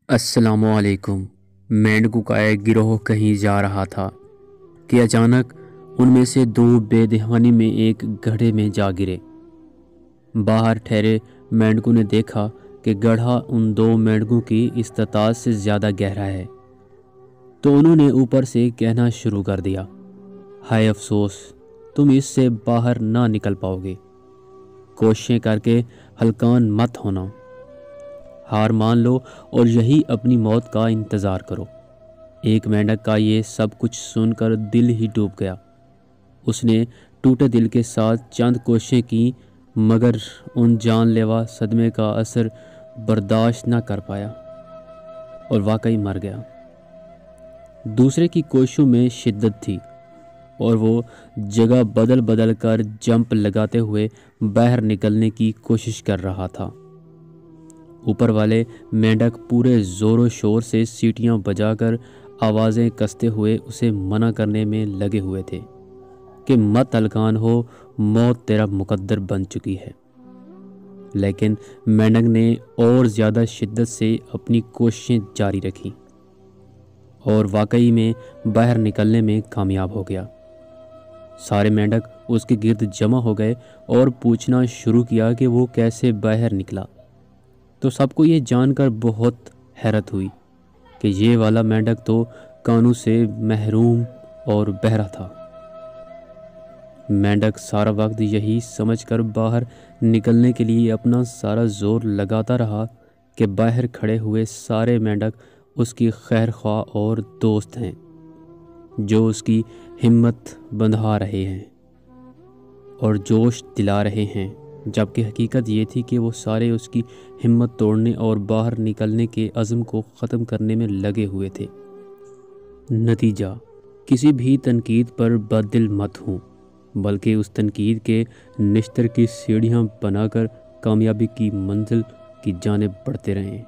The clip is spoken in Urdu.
السلام علیکم۔ مینڈکوں کا ایک گروہ کہیں جا رہا تھا کہ اچانک ان میں سے دو بے دہانی میں ایک گڑھے میں جا گرے۔ باہر ٹھہرے مینڈکوں نے دیکھا کہ گڑھا ان دو مینڈکوں کی استطاعت سے زیادہ گہرا ہے، تو انہوں نے اوپر سے کہنا شروع کر دیا، ہائے افسوس، تم اس سے باہر نہ نکل پاؤ گے، کوششیں کر کے ہلکان مت ہونا، ہار مان لو اور یہی اپنی موت کا انتظار کرو۔ ایک مینڈک کا یہ سب کچھ سن کر دل ہی ڈوب گیا۔ اس نے ٹوٹے دل کے ساتھ چند کوششیں کی، مگر ان جان لیوا صدمے کا اثر برداشت نہ کر پایا اور واقعی مر گیا۔ دوسرے کی کوششوں میں شدت تھی اور وہ جگہ بدل بدل کر جمپ لگاتے ہوئے باہر نکلنے کی کوشش کر رہا تھا۔ اوپر والے مینڈک پورے زور و شور سے سیٹیاں بجا کر آوازیں کستے ہوئے اسے منع کرنے میں لگے ہوئے تھے کہ مت ہلکان ہو، موت تیرا مقدر بن چکی ہے۔ لیکن مینڈک نے اور زیادہ شدت سے اپنی کوششیں جاری رکھیں اور واقعی میں باہر نکلنے میں کامیاب ہو گیا۔ سارے مینڈک اس کے گرد جمع ہو گئے اور پوچھنا شروع کیا کہ وہ کیسے باہر نکلا، تو سب کو یہ جان کر بہت حیرت ہوئی کہ یہ والا مینڈک تو کانوں سے محروم اور بہرا تھا۔ مینڈک سارا وقت یہی سمجھ کر باہر نکلنے کے لیے اپنا سارا زور لگاتا رہا کہ باہر کھڑے ہوئے سارے مینڈک اس کی خیر خواہ اور دوست ہیں، جو اس کی ہمت بندھا رہے ہیں اور جوش دلا رہے ہیں، جبکہ حقیقت یہ تھی کہ وہ سارے اس کی ہمت توڑنے اور باہر نکلنے کے عزم کو ختم کرنے میں لگے ہوئے تھے۔ نتیجہ: کسی بھی تنقید پر بد دل مت ہوں، بلکہ اس تنقید کے نشتر کی سیڑھیاں بنا کر کامیابی کی منزل کی جانب بڑھتے رہیں۔